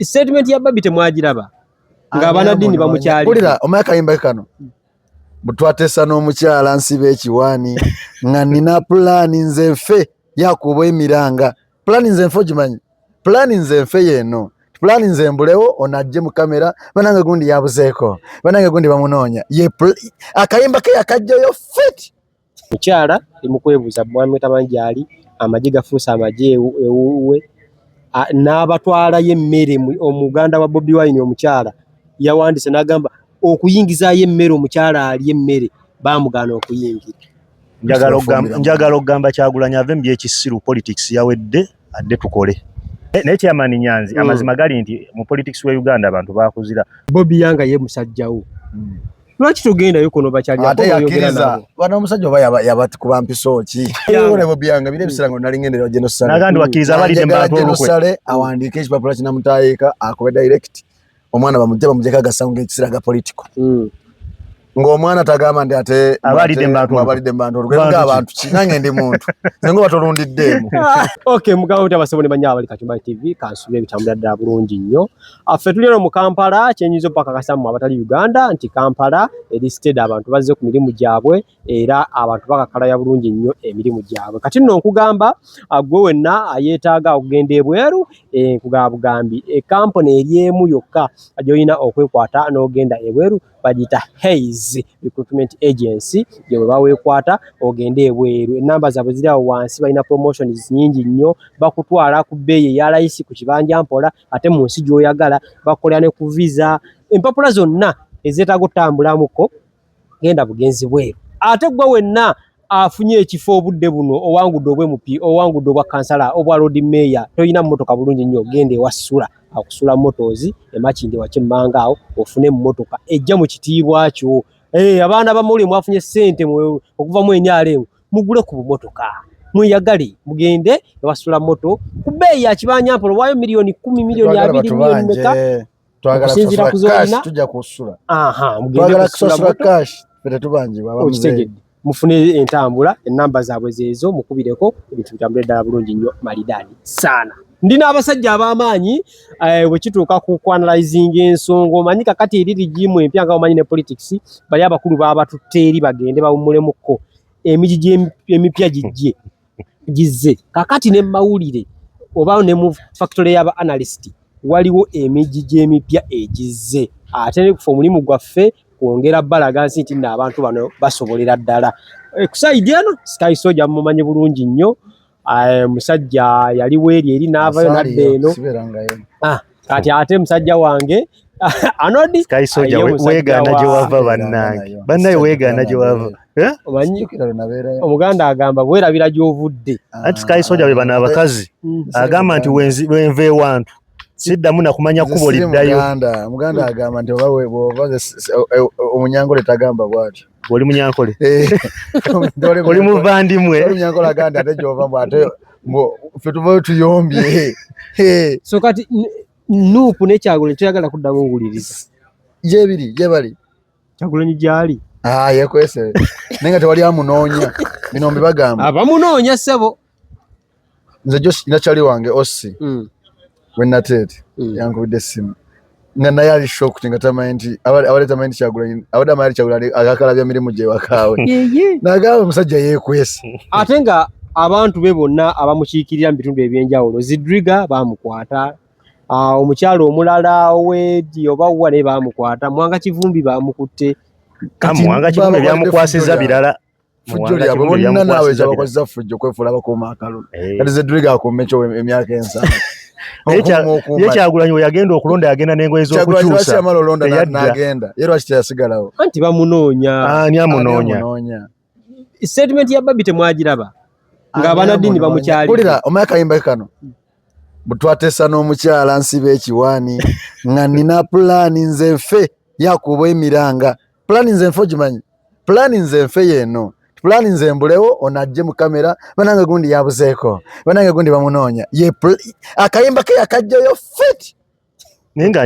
statement ya Babi temwagiraba nga abanadini bamukyali kulira omaka yimba kano mutwatesa n'omukyala nsibe ekiwani nga nina plan nze nfe yakubo emiranga plan nze nfe gimanyi plan nze nfe yeno plan nze mbulewo onajje mu kamera bananga gundi yabuzeeko bananga gundi bamunoonya ye akayimba ke yakajjayo fit mukyala imukwebuza Mwami Tamanjali amaje gafuusa amaje ewuwe n'abatwala y'emmere omuganda wa Bobi Wine omukyala yawandise n'agamba okuyingiza y'emmere omukyala ali emmere bamugana okuyingira njagala okugamba Kyagulanyi ave mu byekisiru politics yawedde adde tukole naye Chairman Nyanzi amazima gali nti mu politics we Uganda abantu bakuzira Bobi Yanga ye musajjawo lwaki tugenda yuko no bakyali ate yakiriza bana omusajja oba yabati kuba mpiso ki ole Bobi Yanga bire biserango nali ngendera geno sale nagandi wakiriza bali dembato sale awandike ekipapula kina mutayika akobe direct omwana bamujeka gasange ekisiraga political ng'omwana tagama ndi ate abali dembato rwenga abantu kinange ndi muntu zengo batolundiddemu okay mugabo tabasabone banya abali Kachumbali TV kansubye ebitambula ddala bulungi nnyo affe tuli mu Kampala kyenyizo paka kasamu abatali Uganda nti Kampala listed abantu bazze ku mirimu gyabwe era abantu bakakala ya bulungi nnyo emirimu gyabwe kati nno nkugamba gwe wenna ayetaaga okugenda ebweru nkugaba bugambi company eryemu yokka ajoyina okwekwata n'ogenda ebweru bagita Hayes Recruitment Agency gye bawekwata ogende ebweru enamba zaabwe ziri awo wansi balina promotions nyingi nnyo bakutwala ku bbeeyi ya layisi ku kibanja mpola ate mu nsi gy'oyagala bakolera ne ku visa empapula zonna ezeetaaga otambulamuko genda bugenzi bweru ate gwe wenna afunye ekifo obudde buno owangudde obwemupi owangudde obwa kansala obwa road mayor toyina mmotoka bulungi nnyo gende wasula akusula motozi emakindi wakimmanga awo ofune mmotoka ejja mu kitiibwa kyo abaana bamuli mwafunye ssente okuva mu enyalemu mugule ku mmotoka mweyagale mugende wasula moto ku bbeeyi ya kibanja mpolo waayo milioni 10 milioni 2 milioni meka twagala kusula tujja kusula mugende kusula cash fete tubanji baba mutegedde mufune entambula enamba zaabwe zezo mukubireko ebintu bitambule ddala bulungi nnyo malidadi sana ndina abasajja ab'amaanyi bwe kituuka ku analyzing ensonga omanyi kakati eri rigimu empya nga omanyi ne politics bali abakulu babatutte eri bagende bawumulemukko emijiji emipya gizze kakati ne mawulire oba ne mu factory y'aba analyst waliwo emijiji emipya egizze ate kufa omulimu gwaffe kwongera balagansi nti n'abantu bano basobolera ddala kusaidi eno Sky Soldier mumanyi bulungi nnyo musajja yali eri n'avayo nadde eno kati ate musajja wange anodi Sky Soldier weegaana gye wava bannange weegaana gye wava omanyi omuganda agamba bwerabira gy'ovudde anti Sky Soldier be bano abakazi agamba nti wenve ewantu siddamu nakumanya kubo liddayo muganda agamba nti omunyankole tagamba bw'atyo oli munyankole oli muvandimwe omunyankole agamba ate gy'ova mbw'ate ffe tuvayo tuyombye so kati Nuupu ne Kyagulanyi tuyagala kuddamu nguliriza gye bali Kyagulanyi gyali yekwese naye nga tewali amunoonya bino mbibagamba abamunoonya ssebo nze nakyali wange Ossi wenateete yankubidde essimu nga naye ali shock nga tamanyi nti abaleeta manyi Kyagulanyi abadde amanyi Kyagulanyi akakalabya mirimu gye wakaawe nagamba omusajja yeekwese ate nga abantu be bonna abamukiikirira mu bitundu ebyenjawulo Zidriga bamukwata omukyalo omulala owedi oba wa ne bamukwata Mwanga Kivumbi bamukutte Mwanga Kivumbi byamukwasiza birala fujjo lyabwe bonna naawe kyabakozesa fujjo kwefuula bakuuma akalulu kati Zidriga akuuma ekyo emyaka ensano ye Kyagulanyi we yagenda okulonda yagenda n'engoye z'okukyusa n'agenda ye lwaki teyasigalawo anti bamunoonya ani amunoonya statement ya Babi temwagiraba nga abanadini bamukyali kulira omaya kayimba kano butwatesa n'omukyala nsibe ekiwani nga nina plan nze nfe yakubo emiranga plan nze nfe gimanyi plan nze nfe yeno plan nze mbulewo onajje mu kamera bananga gundi yabuzeeko bananga gundi bamunoonya ye akayimba ke yakajjayo fit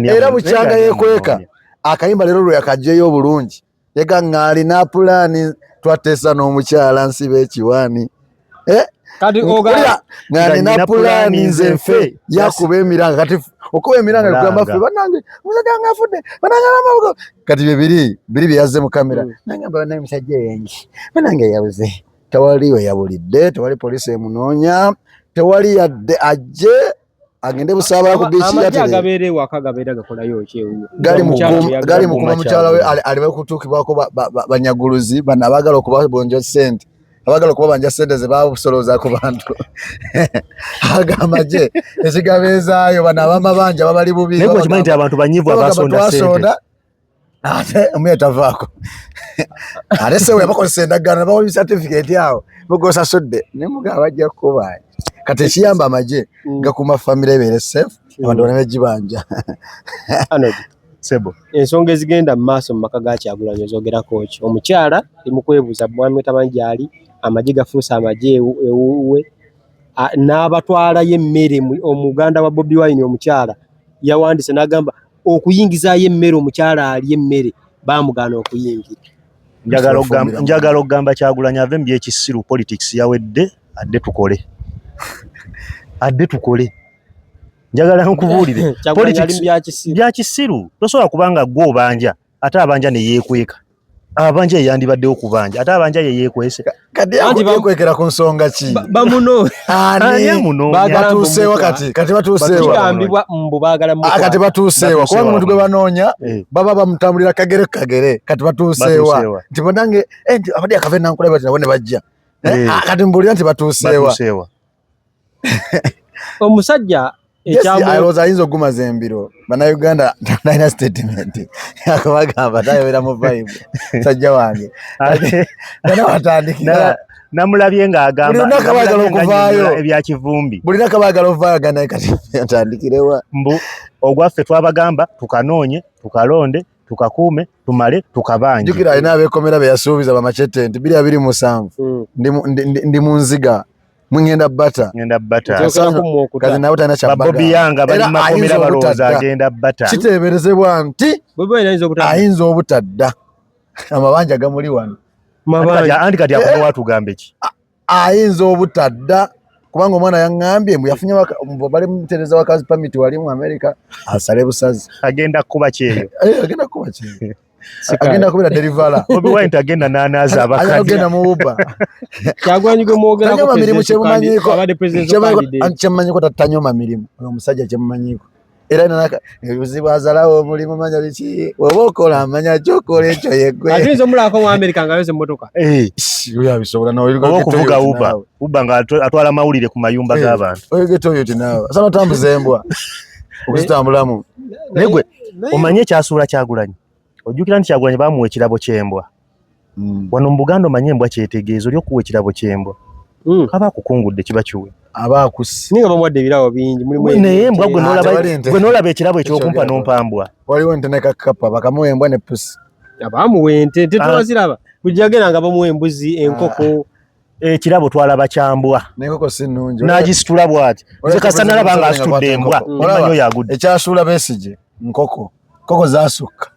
era bukyanga yekweka akayimba lero lwe yakajjayo bulungi yega ng'alina plan twatesa n'omukyala nsibe ekiwani kati ngani na pulani nze nfe yakuba emiranga kati okuba emiranga kugamba ffe banange musajja afudde banange amabugo kati bye biri yazze mu kamera nange banange musajja yengi banange yabuze tewaliwe yabulidde tewali polisi emunoonya tewali yadde ajje agende busabala ku bichi yate agabere wakagabera gakolayo kyeyo gali mukuma mukyala we aliwe kutukibwako banyaguluzi banabagala okuba bonjo sente abagala okuba banja sente ze babusoloza ku bantu agamaje ekigabeezaayo banabama banja babali bubi neko kimanyi abantu banyivu abasonda sente ate umuyetavaako ate sewe yabakozesa endagaano bawuli certificate yawo mugosa sudde nemuga bajja kuba kati ekiyamba amaje gakuma family ebere safe abantu banabejibanja sebo ensonga ezigenda mu maaso mu maka ga Kyagulanyi zogerako ki omukyala limukwebuuza mwami Tamanjali amaje gafuusa amaje ewuwe n'abatwala y'emmere omuganda wa Bobi Wine omukyala yawandise n'agamba okuyingiza y'emmere omukyala ali emmere bamugana okuyingira njagala okugamba Kyagulanyi ave mu byekisiru politics yawedde adde tukole njagala nkubuulire politics byakisiru tosobola kubanga gwo obanja ate abanja ne yeekweka abanja yandibadde okubanja ate abanja yeekwese kati yeekwekera ku nsonga ki bamuno batuuseewa kati batuuseewa kigambibwa mbu baagala kati batuuseewa kubanga omuntu gwe banoonya baba bamutambulira kagere kati batuuseewa nti bonange nti abadde akave nankulaba nti nabo ne bajja kati mbuulira nti batuuseewa omusajja ekyamuloza ayinza okugumaza embiro bannayuganda nalina statement akabagamba tayobera mu vibe sajja wange batandikira namulabye ng'agamba ebyakivumbi bulina kabagala ovaayo ganaye kati atandikirewa mbu ogwaffe twabagamba tukanoonye tukalonde tukakuume tumale tukabanje jukira alina abeekomera beyasuubiza bamacete nti 227 ndi mu nziga ngenda bata kazi nawe tana chabaga Bobi yanga bali makomera balooza agenda bata kiteberezebwa nti ayinza obutadda amabanja gamuli wano andi kati akono watu gambe ki ayinza obutadda kubanga omwana yangambye mbu yafunye bali mutereza wakazi permit wali mu America asale busazi agenda kuba kyeyo agenda kubira delivala Bobi Wine agenda nanaza abakazi agenda mu Uber Kyagulanyi gwe mwogera ko mirimu kyemumanyiko kyemumanyiko tatanyoma mirimu omusajja kyemumanyiko era nanaka ebizibu azalawo omulimu manya biki oba okola amanya kyokola ekyo yegwe atinzo mulako mu America nga yose motoka yabisobola nawe okuvuga Uber nga atwala mawulire ku mayumba g'abantu oyegete oyo tinawe asana tambuza embwa okuzitambulamu negwe omanye ekyasuula Kyagulanyi ojjukira nti Kyagulanyi bamuwa ekirabo ky'embwa wano mu Buganda omanye embwa kyetegeezo ly'okuwa ekirabo ky'embwa aba akukungudde kiba kiwe aba akusi ninga bamuwadde ebirabo bingi mulimu naye embwa gwe n'olaba ekirabo ekyokumpa n'ompambwa waliwo ente ne kakapa bakamuwa embwa ne pusi abamuwa ente tetwaziraba bujjagera nga bamuwa embuzi enkoko ekirabo twalaba kyambwa n'enkoko si nnungi n'agisitula bw'ati nze kasa nalaba nga asitudde embwa omanyi oyo agudde ekyasuula Besigye nkoko zaasukka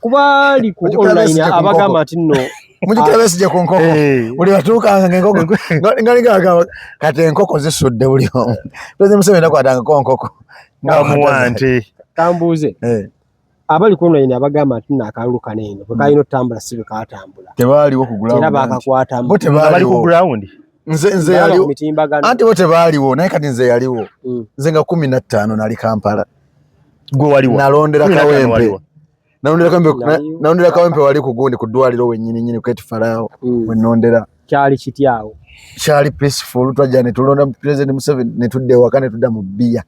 kuba ali ku online abagamba nti nno mujukira Besigye ku nkoko buli batuukanga ng'enkoko ngaligagamba kati enkoko zisudde buli omu President Museveni akwatanga ko nkoko ngamuwa nti kambuuze abali ku online abagamba nti nno akalulu kaneeno bwe kalina otambula si bwe katambula tebaaliwo ku ground era bakakwatamu bali ku ground nze yaliwo anti bo tebaaliwo naye kati nze yaliwo nze nga 15 nali Kampala gwe waliwo nalondera kawempe wali ku gundi ku ddwaliro wennyini kweti Farao wenondera kyali kityawo kyali peaceful twajja ne tulonda President Museveni ne tudde ewaka ne tudda mu bbiya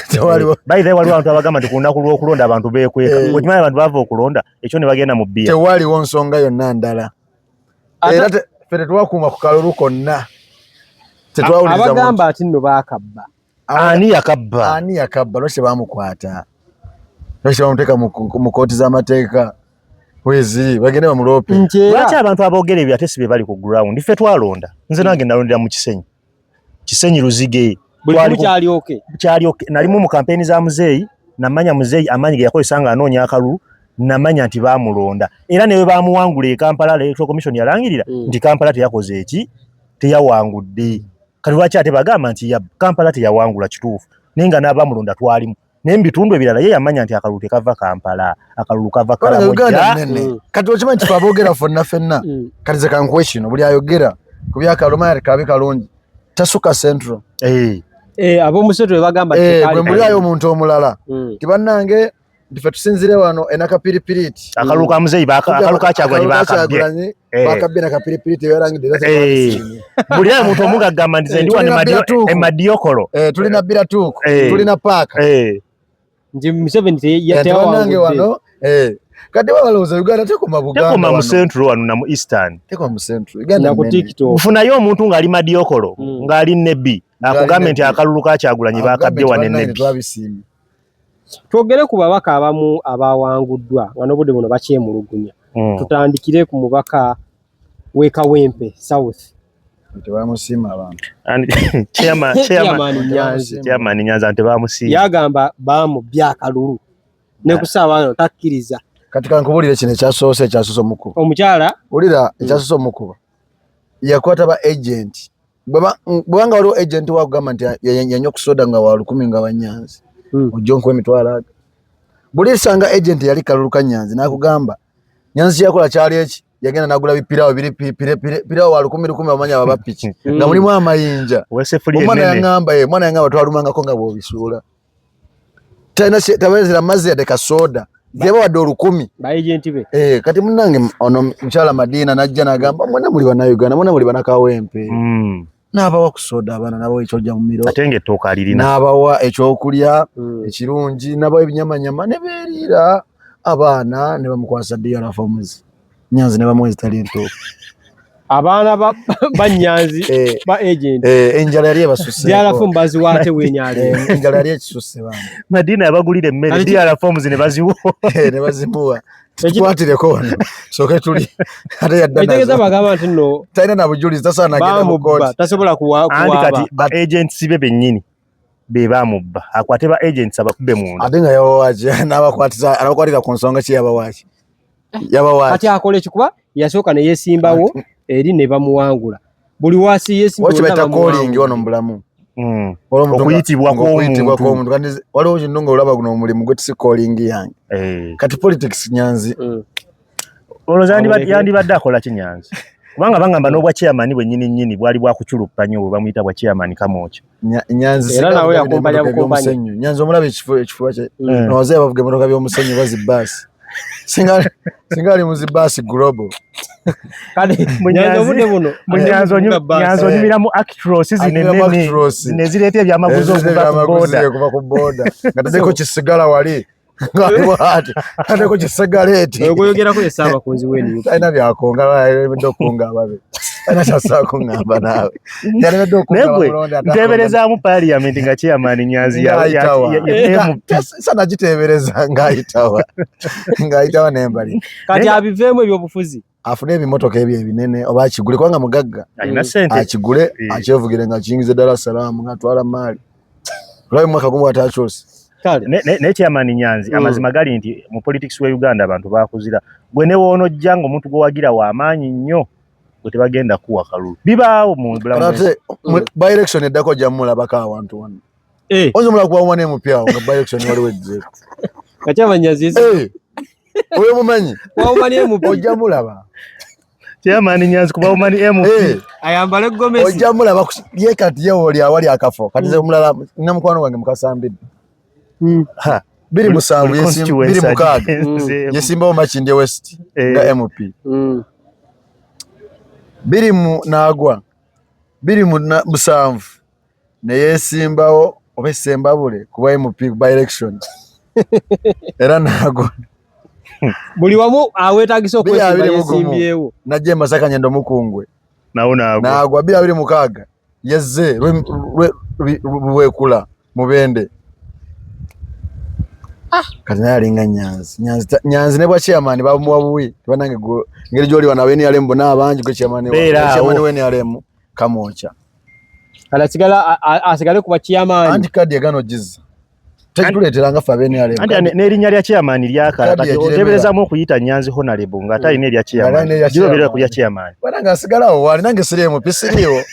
tewaliwo bayize waliwo abantu abagamba nti ku lunaku lw'okulonda abantu beekweka okimanyi abantu bava okulonda ekyo ne bagenda mu bbiya tewaliwo nsonga yonna ndala era ffe tetwakuuma ku kalulu konna abagamba ati nno baakabba ani yakabba lwaki baamukwata lwaki bamuteeka mu kooti z'amateeka weziri bagende bamulope lwaki abantu aboogera ebyo ate si be bali ku ground ffe twalonda nze nange nalondera mu Kisenyi Luzige kyali oke nalimu mu kampeni za Muzeeyi namanya Muzeeyi amaanyi ge yakozesa nga anoonya akalulu namanya nti baamulonda era newe baamuwangula e Kampala Electoral Commission yalangirira nti Kampala teyakoze eki teyawangudde kati lwaki ate bagamba nti ya Kampala teyawangula kituufu nenga n'abamulonda twalimu n'ebitundu ebirala ye yamanya nti akalulu tekava Kampala akalulu kava Karamoja kati okimanyi kifa boogera fenna kati ze kankuwe kino buli ayogera ku byakaluma kabi kalungi tasuka central ab'omu central bagamba gwe mulyayo omuntu omulala tibannange ndife tusinzire wano enakapiripiriti akalulu ka muzeeyi akalulu ka Kyagulanyi bakabye nakapiripiriti yarangidde buli ayo muntu omugagamba ndize ndi wano emadiyokolo tulina biratuuko tulina paaka nti Museveni yatewangudde wano kati balowooza Uganda tekoma Buganda tekoma mu central wano na mu eastern tekoma mu central Uganda ku TikTok ufunayo omuntu ng'ali madiyokolo ng'ali nebbi akugambye nti akalulu ka Kyagulanyi bakabye wano nebbi twogere ku babaka abamu abawanguddwa nga n'obudde buno bakyemulugunya tutandikire ku mubaka w'e Kawempe South tebamusiima abantu chairman Nyanzi tebamusiima yagamba bamubya akalulu ne kusaba takkiriza kati kankubulire kino ekyasoose omukuba omukyala ulira ekyasoose omukuba yakwata ba agent bwanga waliwo agent wakugamba nti yanywa okusoda nga wa 10 nga Banyanzi ojonko emitwala buli sanga agent yali kalulu ka Nyanzi nakugamba Nyanzi yakola kyali eki yagenda nagula bipirawo biri pirawo wa 10 bamanya baba piki nga mulimu amayinja omwana yangamba twalumangako nga bwobisuula tabezera mazzi yadde kasoda zeba wadde 10 ba agent be kati munange ono mchala Madina najja nagamba mwana muli bana Uganda mwana muli bana Kawempe n'abawa kusoda abana n'abawa ekyojja mu miro atenge ettooka alirina n'abawa ekyokulya ekirungi n'abawa ebinyamanyama ne beeriira abaana ne bamukwasa DRF omuzi Nyanzi ne bamuwezi tali entooka abaana ba Nyanzi ba agent enjala yali ebasusse DRF mbazi wate wenyale enjala yali ekisusse bana Madina yabagulira emmere DRF omuzi ne baziwo ne bazimuwa ekikwatireko wano soke tuli ate yadda nazo bagamba nti no talina na bujulizi tasaana agenda mu kooti tasobola kuwaba kati ba agents be bennyini be bamubba akwate ba agents abakube munda ate nga yabawaaki n'abakwatira ku nsonga ki yabawaaki kati akola ekikuba yasooka ne yeesimbawo eri ne bamuwangula buli wasi yeesimbawo wakibaita calling wano mu bulamu okuyitibwa kw'omuntu kandi waliwo kino nga olaba guno omulimu gwe tisi calling yange kati politics Nyanzi olowooza yandibadde akola ki Nyanzi kubanga bangamba n'obwa chairman bwennyini bwali bwakuculupanya obwo bamuyita bwa chairman Kamoocha Nyanzi era nawe yakumpanya bukumpanya Nyanzi omulaba ekifuba kye nowaze bavuga emotoka by'omusenyu bazibaasi singa ali muzibaasi global kale Nyanzi onyumira mu actros zinenene nezireeta ebyamaguzi okuva ku boda nga tadeko kisigala wali ateko kisigala eti oyogerako esaba kunzi weni talina byakonga ebidde okunga ababe talina kyasaako ngamba naawe nteeberezaamu parliament nga chairman Nyanzi sanagiteebereza ng'ayitawa nembali kati abiveemu ebyobufuzi afune ebimotoka ebyo ebinene oba akigule kubanga mugagga akigule akyevugire nga kiyingiza Dar es Salaam ng'atwala maali olwayo mwaka gumu atakyose ne chairman Nyanzi amazima gali nti mu politics we Uganda abantu bakuzira gwe ne woonojja ng'omuntu gwe wagira w'amaanyi nnyo gwe tebagenda kuwa kalulu bibaawo mu bulamu by election eddako gyamulabako awantu wano oyinza omulala kubauma n'emupyawo nga by election waliwo egzeeko kachairman Nyanzi oyo mumanyi ojja mulaba chairman Nyanzi kubauma ni MP ayambale Gomesi ojja mulaba ye kati ye oli awali akafo kati ze omulala nina mukwano gwange mukasambidde 27 yesimbawo Makindye West nga MP 27 ne yesimbawo oba Sembabule kuba MP by election era nagwa buli wamu awetagisa okwesimba yesimbyewo najje Masaka Nyendo Mukungwe nagwa 26 yezze lwekula Mubende kati naye alinga Nyanzi ne bwa chairman bamuwa buwi banange ngeri gyoli wana weni alembo n'abangi gwe chairman weni alemu Kamoocha asigale kuba chairman anti kadi egano jizza tetuleteranga fa bene yale andi n'erinnya lya chairman lyakala kati oteeberezaamu okuyita Nyanzi Honorable ng'ate alina erya chairman girobera ku lya chairman bwana ng'asigalawo wali nange siriemu pisiriyo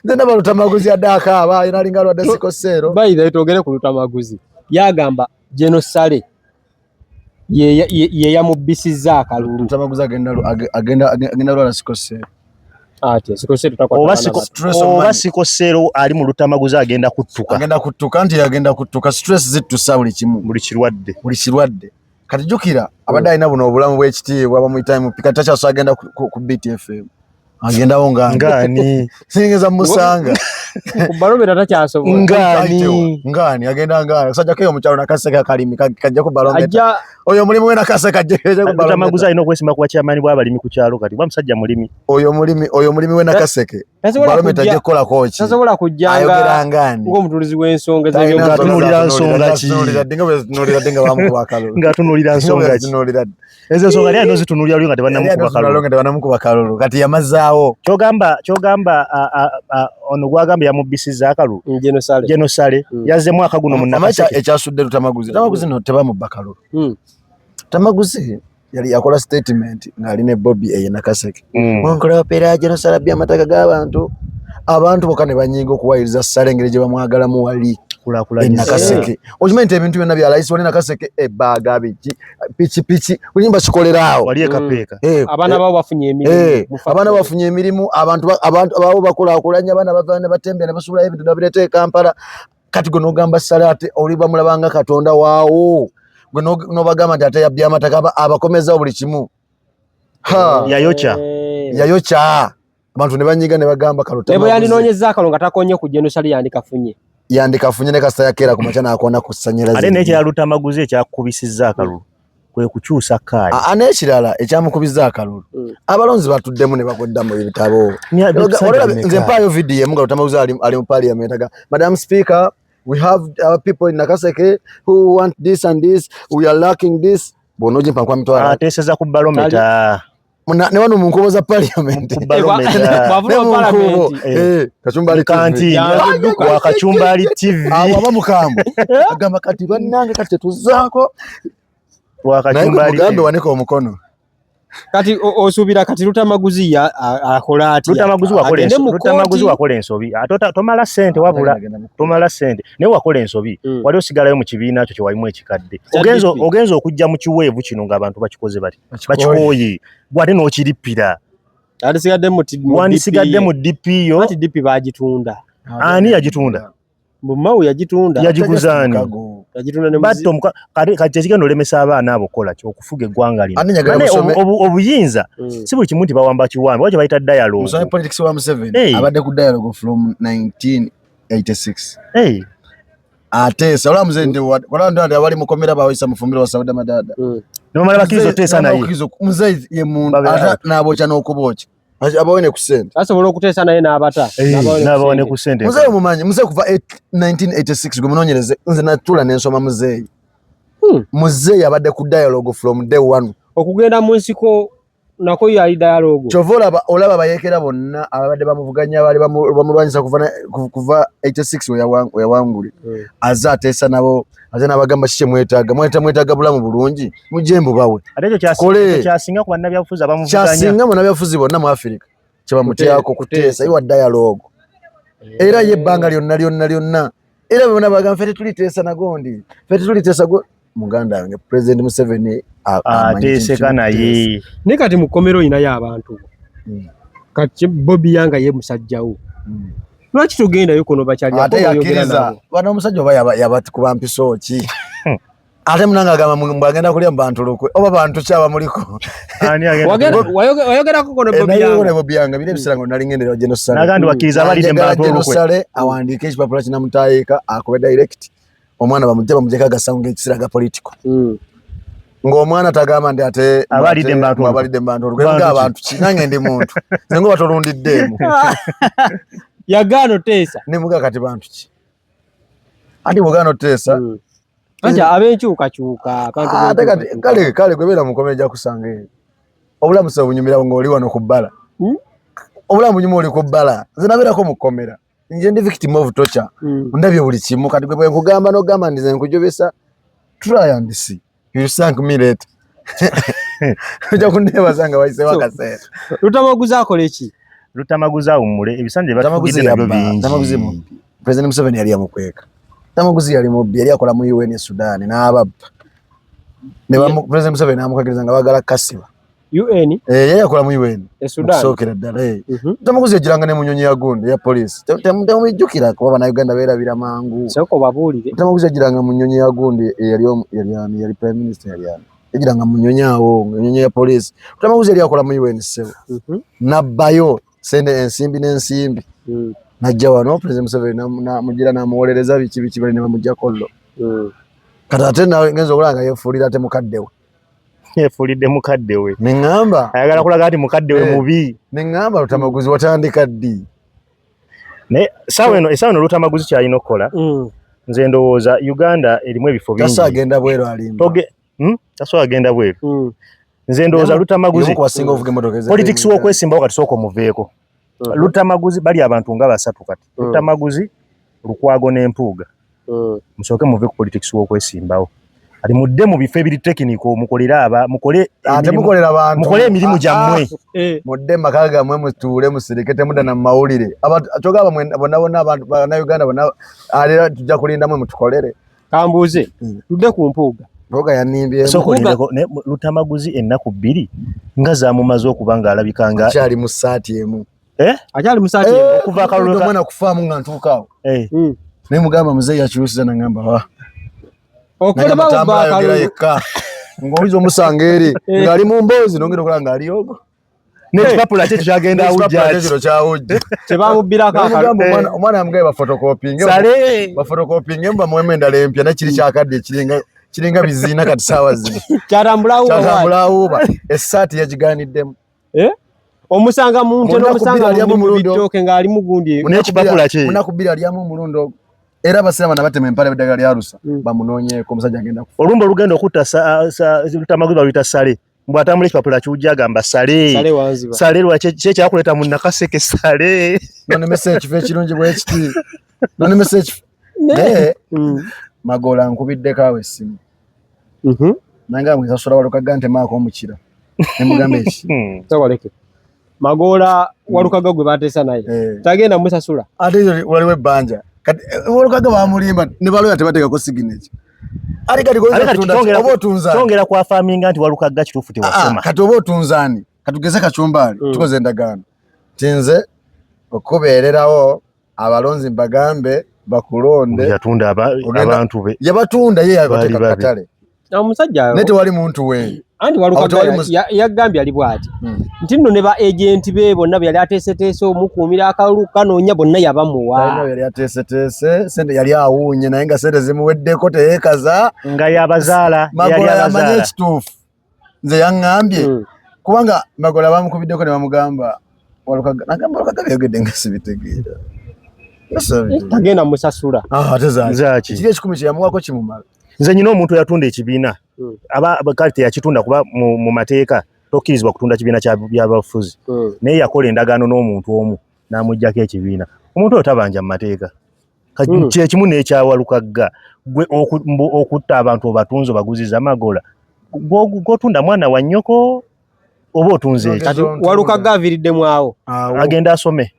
nzena balutamaguzi addaaka aba inalinga lwadde sikosero bayira twogere ku lutamaguzi yagamba Genosale ye yamubisizza akalulu lutamaguzi agenda lwala sikosero ati sikosero tutakwata oba sikosero ali mu lutamaguzi agenda kuttuka nti agenda kuttuka stress zittusa buli kimu buli kirwadde kati jukira abadde alina buno obulamu bw'ekitiibwa bamuyitamu mupika takyaso agenda ku BTFM agendawo ngani singeza musanga kubalomera takyasobola ngani agenda ngani sajja keyo mukyalo nakaseka kalimi kajja ku balomera oyo mulimu we nakaseka kajja ku balomera lutamaguzi alina okwesimba ku chairman bw'abalimi ku kyalo kati musajja mulimi oyo mulimi we nakaseke balomera ajja kukola kochi tasobola kujjanga ayogera ngani ng'omutulizi w'ensonga ng'atunulira nsonga ki ng'atunulira nsonga ki ezo nsonga lya nozitunulira lyo nga tebanamukuba kalulu kati yamazaawo kyogamba ono gwagamba yamubisizza akalulu Genosale yazze mwaka guno munakaseke ekyasudde lutamaguzi no tebamubba kalulu tamaguzi yali yakola statement ng'ali ne Bobby eyenakaseke mwankola opera Genosale abbye amataka g'abantu abantu bokka ne banyiga okuwayiriza Sale engeri gye bamwagalamu wali nakaseke okimanyi nti ebintu byonna bya layisi wali nakaseke ebbaaga biki piki buli bakikolerawo wali ekapeeka abaana babo bafunye emirimu abantu babo bakulaakulanya abaana bava ne batembera ne basubulayo ebintu nabireeta e Kampala kati gwe n'ogamba Sale ate oli bamulabanga Katonda waawo gwe n'obagamba nti ate yabbye amataka abakomezawo buli kimu yayokya abantu ne banyiga ne bagamba kalutamaguzi yandinoonyezza akalo nga takonye ku Genosale yandikafunye ne kasita yakeera ku makya n'akoona ku ssanyalaze ate n'ekirala lutamaguzi ekyakubisizza akalulu kwe kukyusa kaali n'ekirala ekyamukubizza akalulu abalonzi batuddemu ne bakweddamu ebitabo nze mpaayo vidiyo emu nga lutamaguzi ali mu parliament aga Madam Speaker, we have our people in Nakaseke who want this and this, we are lacking this bonojimpa kwa mitwala ateeseza ku balometa ne wano mu nkubo za parliament kachumbali kanti wa kachumbali TV aba mukambo agamba kati bannange kati tetuzaako wa kachumbali mugambe waniko omukono kati osuubira kati lutamaguzi akola ati lutamaguzi wakola ensobi tomala ssente wabula tomala ssente naye wakola ensobi wali osigalayo mu kibiina kyo kyewalimu ekikadde ogenza okujja mu kiweevu kino ng'abantu bakikoze bati bakikooye gwate n'okirippira wandisigadde mu DPO ati DP bagitunda ani yagitunda Mau yagitunda yagiguzaani batto kati ekigenda olemesa abaana abo kola okufuga eggwanga lino obuyinza si buli kimu nti bawamba kiwambi wakyo bayita dialogue musome politics wa Museveni abadde ku dialogue from 1986 ateesa olwa Museveni walanda abali mukomera bawisa mufumbiro wa Sauda Madada nomala bakizo teesa naye Museveni ye muntu ata n'abokya n'okubokya abawone ku sente asobola okuteesa naye n'abata n'abawone ku sente Muzeeyi mumanyi Muzeeyi kuva 1986 gwe munoonyereze nze natula n'ensoma Muzeeyi Muzeeyi abadde ku dialogue from day one okugenda mu nsiko nako yali dialogue kyova olaba abayeekera bonna ababadde bamuvuganya baali bamulwanyisa kuva 86 we yawangule aze ateesa nabo ate n'abagamba kiki mwetaaga bulamu bulungi mujembu bawe kyasinga ku bannabyabufuzi abamuvuganya kyasinga mu bannabyabufuzi bonna mu Africa kyebamutyako kuteesa iwa dialogue era yebbanga lyonna era bonna bagamba ffe tetuliteesa nagondi ffe tetuliteesa muganda wange President Museveni ateeseka naye ne kati mu kkomero oyinayo abantu kati Bobby Yanga ye musajjawo lwaki tugendayo kono bakyali ate yakiriza bano omusajja oba yabatukuba mpiso ki ate munanga agamba mbagenda kulya mubantu lukwe oba bantu kyaba muliko wayogerako kono Bobby Yanga bire bisira ngo nali ngendera Genosale nagandi wakiriza abalidde mbantu lukwe Genosale awandiika ekipapula kinamutayiika akobe direct omwana bamujeka agasango ekisira ga political ng'omwana tagamba ndi ate abalidde mbantu olugendo abantu kinange ndi muntu zengo batolundiddemu yagano teesa ne muga kati bantu ki andi mugano teesa anja abenkyukakyuka kale gwebera mukomeja kusanga obulamu bunyumira ng'oli wano ku bbala obulamu bunyuma oli ku bbala nze nabeerako mukomera nje ndi victim of torture ndabye buli kimu kati bwe nkugamba no gamba ndize nkujobesa try and see you sank me later uja kundeba zanga waise wakasera Lutamaguzi akola eki Lutamaguzi awumule ebisanje batugide nabyo bingi Lutamaguzi mu President Museveni yali amukweka Lutamaguzi yali mu yali akola mu UN Sudan n'ababba ne ba President Museveni amukwekeza nga bagala kasiba UN yali akola mu UN Sudan sokera ddala Lutamaguzi yajiranga ne munyonyi ya gondo ya police temujjukira kuba bana Uganda beerabira mangu soko babuulire Lutamaguzi yajiranga munyonyi ya gondo yali prime minister yali yajiranga munyonyi awo munyonyi ya police Lutamaguzi yali akola mu UN sebo nabbayo sende ensimbi n'ensimbi najja wano President Museveni mugira namuwolereza biki bali ne bamujja kollo kata ate nawe ngenzo okulanga yefuulira ate mukadde we yefuulidde mukadde we neŋŋamba ayagala kulaga ati mukadde we mubi neŋŋamba Lutamaguzi watandika ddi naye essaawa eno Lutamaguzi kyalina okukola nze ndowooza Uganda erimu ebifo bingi tasa agenda bweru alimba tasobola agenda bweru nze ndowooza Lutamaguzi politics w'okwesimbawo kati sooka omuveeko Lutamaguzi bali abantu nga basatu kati Lutamaguzi Lukwago n'Empuuga musooke muve ku politics w'okwesimbawo ali mudde mu bifo ebiri tekiniko mukole emirimu gyammwe mudde maka gammwe mutuule musirekete mudda na mawulire kyogaba bonna abantu bannayuganda bonna alera tujja kulindamu mutukolere kambuuze tudde ku Mpuuga Mpuuga yanimbye Lutamaguzi ennaku bbiri nga zaamumaze okuba ng'alabika nga akyali mu ssaati emu akyali mu ssaati okuva akalulu mwana kufaamu nga ntuukaawo naye mugamba muzeeyi yakyusiza nangamba yekka ng'oyiza omusanga eri ng'ali mu mboozi nongera okulaba ng'ali ogo n'ekipapula kye kyagenda awujjakiro kyawujja kyebamubbirako omwana yamugaye bafotokopingemu bamuwemu endala empya nakiri kyakadde kiringa biziina kati saawa zino kyatambulawuuba essaati yagigaaniddemu omusanga muntu n'omusanga mu bitooke ng'ali mugundi n'ekipapula kye munaku bbiri alyamu omulundi ogwo era abasiraamu nabatema empale b'eddagala lya Arusha bamunoonyeeko omusajja agenda kufa olumba olugenda okutta Lutamaguzi baluyita sale mbw atambula ekipapula kiwujja agamba sale lwaki kyekyakulaeta mu nakaseke sale nonemesa ekifo ekirungi bwekiti nonemesa ekifo naye Magola nkubiddeko awo essimu nange amwesasula Walukaga ntemaako omukira nemugamba eki tawaleke Magola Walukaga gwe bateesa naye tagenda musasula ate waliwo ebbanja kati Walukaga bamulimba ne baloya tebateekako signature ali kati oba otunzaani kyongera kwa farminga nti Walukaga kituufu tewasoma kati oba otunzaani katugeze Kacumbaali tukoze endagaano tinze okubeererawo abalonzi mbagambe bakulonde yatunda abantu be yabatunda ye yabateeka katale omusajja nete wali muntu we anti Walukaga yagambye ali bwati nti nno ne ba agent be bonna yali ateeseteese omukuumira akalulu kanoonya bonna yabamuwa yali ateeseteese sente yali awuunye naye nga sente zimuweddeko teyeekaza nga yabazaala Magola yamanye ekituufu nze yaŋŋambye kubanga Magola bamukubiddeko ne bamugamba Walukaga nagamba Walukaga byogedde nga sibitegeera tagenda musasula ate zaaki kiri ekikumi kyeyamuwako kimumala nze nyina omuntu yatunda ekibiina kale teyakitunda kuba mu mateeka tokkirizibwa kutunda kibiina byabafuzi naye yakola endagaano n'omuntu omu n'amuggyako ekibiina omuntu oyo tabanja mu mateeka kyekimu n'ekya Walukaga gwe okutta abantu obatunzi obaguziza Magola gw'otunda mwana wa nnyoko oba otunze kati Walukaga aviriddemu awo agenda asome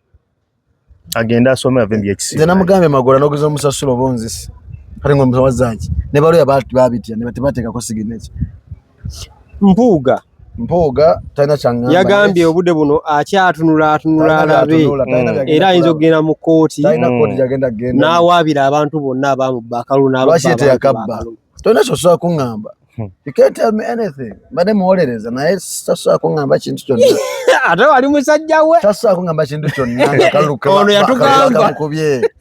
ave mbyekisiima nze namugambye Magola n'oguza omusasula oba onzisi kati ng'omusawazaaki ne baloya babitya ne tebateekako signature Mpuuga talina kyaŋŋamba yagambye obudde buno akyatunula alabe era ayinza okugenda mu kkooti n'awaabira abantu bonna abamubba akalulu lwaki teyakabba tolina kyosobola kuŋŋamba you can't tell me anything mbadde muwolereza naye tasobola kuŋŋamba kintu kyonna ate wali musajja we tasobola kuŋŋamba kintu kyonna ono yatugamba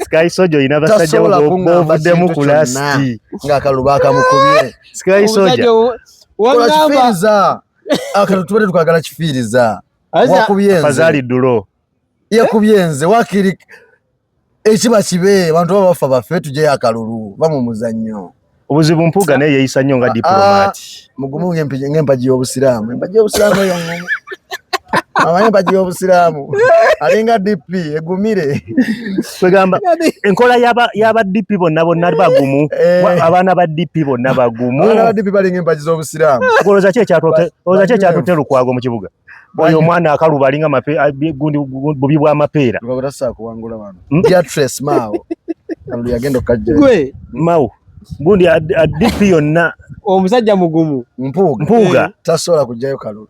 Sky Soja oyina basajja bovuddemu ku lasti ng'akalulu bakamukubye Sky Soja kola kifiiriza akalo tubadde tukwagala kifiiriza wakubye nze Fazali Dulo yakubye nze wakiri ekiba kibe abantu baba bafa baffe tujjeyo akalulu bamu muzannyo obuzibu Mpuuga naye yeeyisa nnyo nga diplomaati mugumu ng'empagi y'obusiraamu empagi y'obusiraamu eyo Amayemba y'obusiraamu alinga DP egumire kwegamba enkola yaba DP bonna bagumu abaana ba DP bonna bagumu abaana ba DP balinga empaji z'obusiraamu okoloza ki ekyatutte Lukwago mu kibuga oyo omwana akaluba alinga gundi bubi bwa mapeera babatasa kuwangula bano ya Trace Mao kalu yagendo kajja gwe Mao gundi DP yonna omusajja mugumu Mpuuga tasobola kujjayo kalu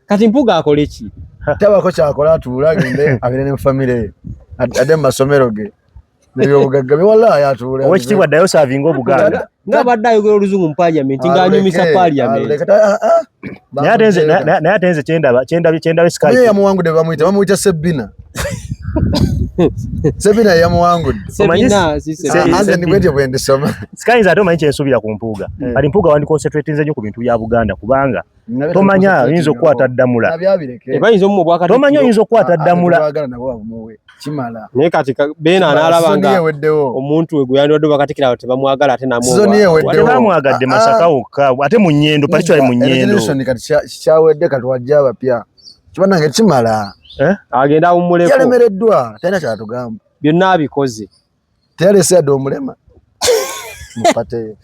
kati Mpuuga akole ki tabako kyakola atuula agende abire ne family ade masomero ge nebyobugagga biwala yatuula owekitiibwa ddayo savinga Obuganda ng'abadde ayogera oluzungu mu parliament ng'anyumisa parliament naye atenze kyendaba Skype yamuwangudde bamuyita Sebina Sebina yamuwangudde anze nibwetyo bwendisoma Skype ate omanyi kyensuubira ku Mpuuga kati Mpuuga wandi concentratinze nnyo ku bintu bya Buganda kubanga tomanya oyinza okukwata ddamula tomanya oyinza okukwata ddamula kimala naye kati Beena n'alaba nga omuntu we gwe yandiwadde bakatikira abo tebamwagala ate bamwagadde Masaka wokka ate mu Nnyendo palikyali mu Nnyendo kati kyawedde kati wajja abapya kibanange kimala agenda awummuleko yalemereddwa talina kyatugamba byonna abikoze teyalese yadde omulema mupate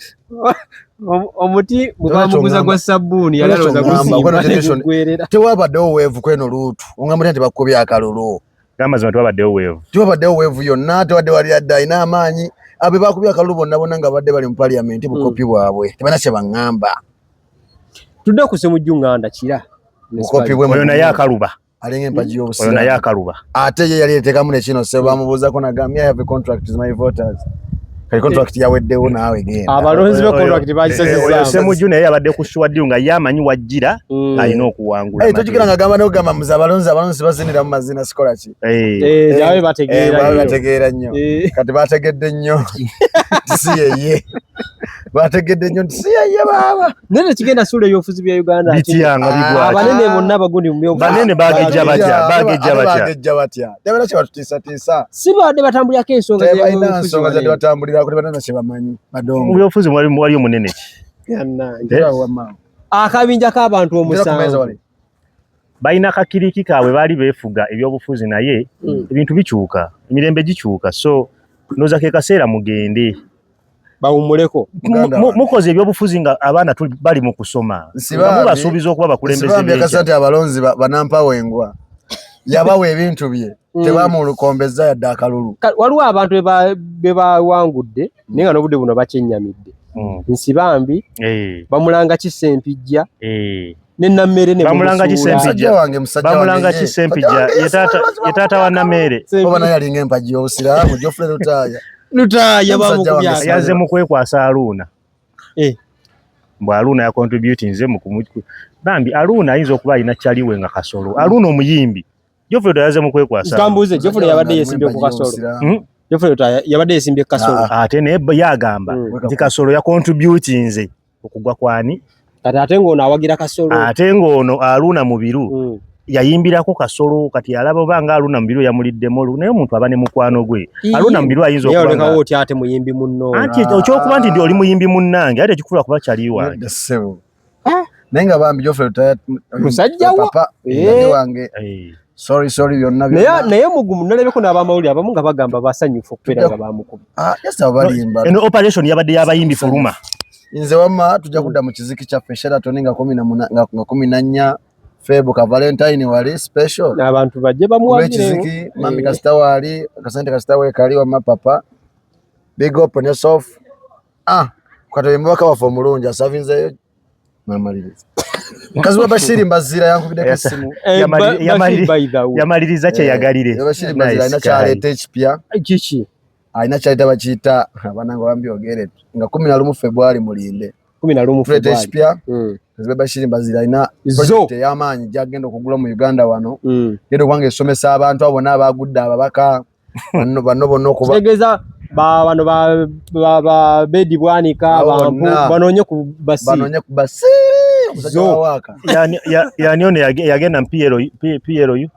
omuti bwe bamuguza gwa sabbuuni yali alowooza gusimba tewabaddewo weevu kweno luutu ongamba nti bakubye akalulu amazima tewabaddewo weevu yonna tewadde wali adde alina amaanyi abe bakubye akalulu bonna nga badde bali mu parliament bukopi bwabwe tebalina kye baŋŋamba tudde ku Ssemujju Nganda kira bukopi bwe oyo naye akaluba alinga empaji y'obusiraamu oyo naye akaluba ate ye yali eteekamu nekino se bamubuuzako nagambye I have a contract with my voters kali contract yaweddewo naawe genda abalonzi be contract bagisazizaamu Ssemujju naye yabadde ku Shuwaddiru nga ye amanyi wajjira alina okuwangula tojukira nga gamba n'okugamba muze abalonzi bazinira mu mazina sikola ki jawe bategeera nnyo kati bategedde nnyo si yeye bategedde nnyo nti si yeye baaba naye tekigenda suula ebyobufuzi bya Uganda bityanga bigwa abanene bonna abagundi mu byobufuzi banene bagejja batya tebana kye batutiisatiisa si badde batambulirako ensonga tebalina nsonga zadde batambulira kuti banana kye bamanyi badongo mu byobufuzi waliyo munene ki akabinja k'abantu omusanvu balina kakiriki kaabwe baali beefuga ebyobufuzi naye ebintu bikyuka emirembe gikyuka so noza ke kaseera mugende bawummuleko mukoze ebyobufuzi nga abaana bali mu kusoma nga mubasuubiza okuba bakulembeze byekasati abalonzi banampawengwa yabawa ebintu bye tebamulukombeza yadde akalulu waliwo abantu be bawangudde naye nga n'obudde buno bakyennyamidde nsibambi bamulanga Kisempijja n'Nammere ne bamulanga Kisempijja ye taata wa Nammere oba naye alinga empaji y'obusiraamu Geoffrey Lutaaya bamukubya yaze mu kwekwasa Aruuna mbwe Aruuna yacontributinze mu bambi Aruuna ayinza okuba alina kyaliwe nga Kasolo Aruuna omuyimbi Geoffrey yaze mu kwekwasa kambuze Geoffrey yabadde yesimbye ku Kasolo Geoffrey yabadde yesimbye ku Kasolo ate naye yagamba nti Kasolo yacontributinze okugwa kwani kati ate ng'ono awagira Kasolo ate ng'ono Aruuna Mubiru yayimbirako Kasolo kati alaba obanga Aruuna Mubiru yamuliddemu naye omuntu aba ne mukwano gwe Aruuna Mubiru ayinza okubanga oti ate muyimbi munno anti okyokuba nti ndi oli muyimbi munnange ate kikufula kuba kyali wange naye nga bambi Geoffrey musajja wange sorry byonna naye mugumu nalabeko n'abamawulire abamu nga bagamba basanyufu okubeera nga bamukuba balimba eno operation yabadde y'abayimbi fuluma nze wamma tujja kudda mu kiziki kyaffe Sheraton nga 14 February ka Valentine wali special abantu bajje bamuwagire kiziki mami kasita wali kasante kasita we kali wa mapapa big up on yourself kwatoyemba bakabafa omulungi asavinzeyo namaliriza mukazi wa Bashiri Mbazira yankubidde kasimu yamaliriza kye yagalire Bashiri Mbazira ina kyaleeta ekipya kiki alina kyaleeta bakiyita abananga bambyogere nga 11 February mulinde 11 February ekipya Bashiri Mbazira alina project y'amaanyi gyagenda okugula mu Uganda wano yero kwange esomesa abantu abo n'abagudde ababaka bano bonna okuba tegeza bano ba Bedi Bwanika banonye ku basi waka yani ono yagenda Piero yu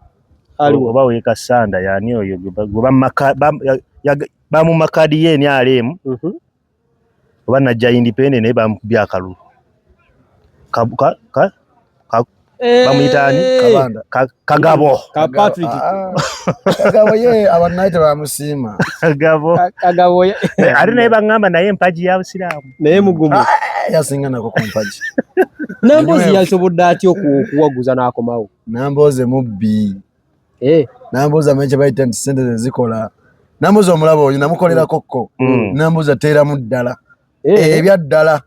oba weka Sanda yani oyo bamu makadi ye ni alemu oba najja independent naye bamukubya akalulu bamuyitani Kabanda Kagabo Patrick Kagabo ye abanaite bamusima Kagabo ari naye bangamba naye empaji ya Busiramu naye mugumu yasinga nako kompaji Nambozi yasobodde atyo okuwaguza n'akomawo Namboze mubbi eh Namboze amenye bayita nti sente zikola Namboze omulabo onyo namukolera kokko Namboze teera mu ddala ebya ddala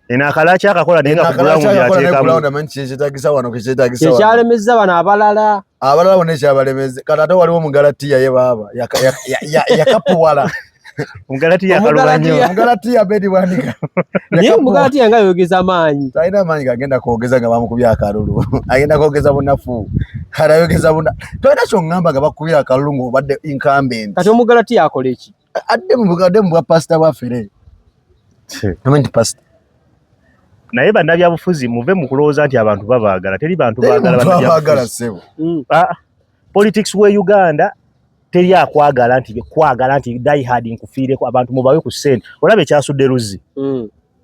ena akalacha akakola nenga kugulamu byateekamu kyetagisa wano kyetagisa wano kyalemeza bano abalala bonna kyabalemeze kati ate waliwo Mugalatiya ye baaba yakapuwala Mugalatiya kalubanyo Mugalatiya bedi bwanika naye Mugalatiya nga yogeza amaanyi talina amaanyi gagenda kwogeza nga bamukubya akalulu agenda kwogeza bunafu kale ayogeza buna tolina kyongamba nga bakubya akalulu ng'obadde incumbent kati Mugalatiya akola eki adde mu bwa pasita bwaffere nti pasita naye bannabyabufuzi muve mu kulowooza nti abantu babaagala teri bantu baagala ssebo politics we Uganda teri akwagala nti die hard nkufiireko abantu mubawe ku ssente olaba ekyasudde Luzzi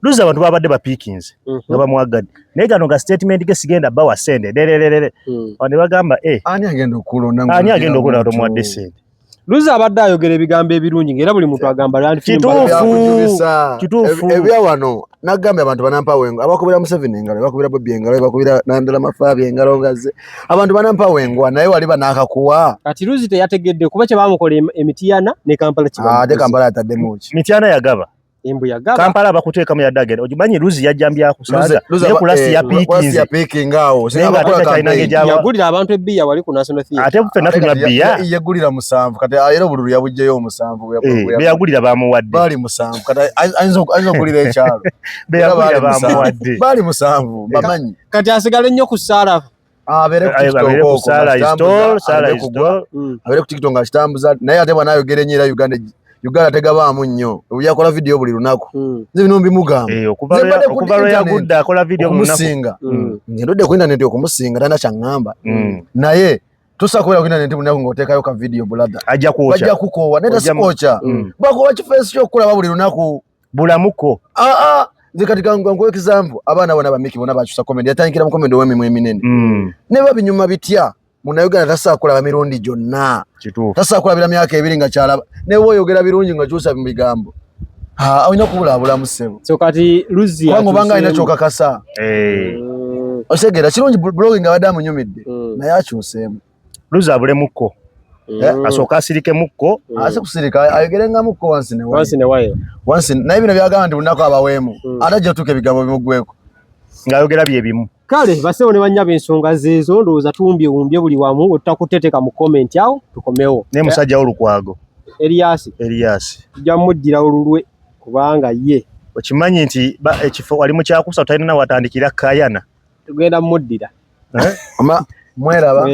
Luzzi abantu babadde bapiikinze nga bamwagadde naye gano ga statement ge sigenda bawa ssente dererere ne bagamba ani agenda okulonda tomuwadde ssente Luzzi abadde ayogera ebigambo ebirungi ng'era buli muntu agamba kituufu ebya wano nagambye abantu banampa wengo abakubira Museveni engalo bakubira Bobby engalo bakubira Nandala Mafaabi engalo ngaze abantu banampa wengo naye wali banakakuwa kati Luzzi teyategedde kuba kye bamukola Mityana ne Kampala kibamu ate Kampala yataddemu ki Mityana yagaba embu yagaba Kampala bakuteekamu yaddagenda ogimanyi Luzzi yajjambya kusaaga naye kulasi ya peaking awo yagulira abantu ebbiya wali ku National Theatre ate ffenna tunywa bbiya yagulira 7 kati era obululu yabujjeyo 7 beyagulira bamuwadde bali 7 kati ayinza okugulira ekyalo beyagulira bamuwadde bali 7 bamanyi kati asigale nnyo ku Saara abere ku Saara abere ku TikTok nga kitambuza naye ate bwanayogera ennyo era Uganda tegabaamu nnyo yakola video buli lunaku nze bino mbimugamba okuva lwe yagudde akola video okumusinga ngendodde ku internet okumusinga tana kyaŋŋamba naye tosakolera ku internet bunaku ng'oteekayo ka video brother ajja kukoowa naye tasikooca bakola kifeesi kyokulaba buli lunaku bulamuko nze kati kankuwa example abaana bona bamiki bona bakyusa komedi yatandikira mu komedi ow'emimwa eminene ne babinyuma bitya Munnayuganda tasaakulaba mirundi gyonna tasaakulabira myaka ebiri nga kyalaba newe oyogera birungi nga kyusa mu bigambo olina kubulaabulamu ssebo so kati Luzzi kubanga obanga alina kyokakasa osegera kirungi blogging abadde amunyumidde naye akyuseemu Luzzi abulemukko asooka asirike mukko ase kusirika ayogere nga mukko wansi ne wayo naye bino byagamba nti bunaku abaweemu ate ajja tuuka ebigambo bimugweko ng'ayogera bye bimu kale basebo ne bannyaba ensonga zeezo ndowooza wumbye buli wamu otutakuteteeka mu comment awo tukomewo naye musajja w'olukwago Erias tujja muddira olulwe kubanga ye okimanyi nti ekifo wali mu kyakusa talina na watandikira Kayana tugenda muddira mweraba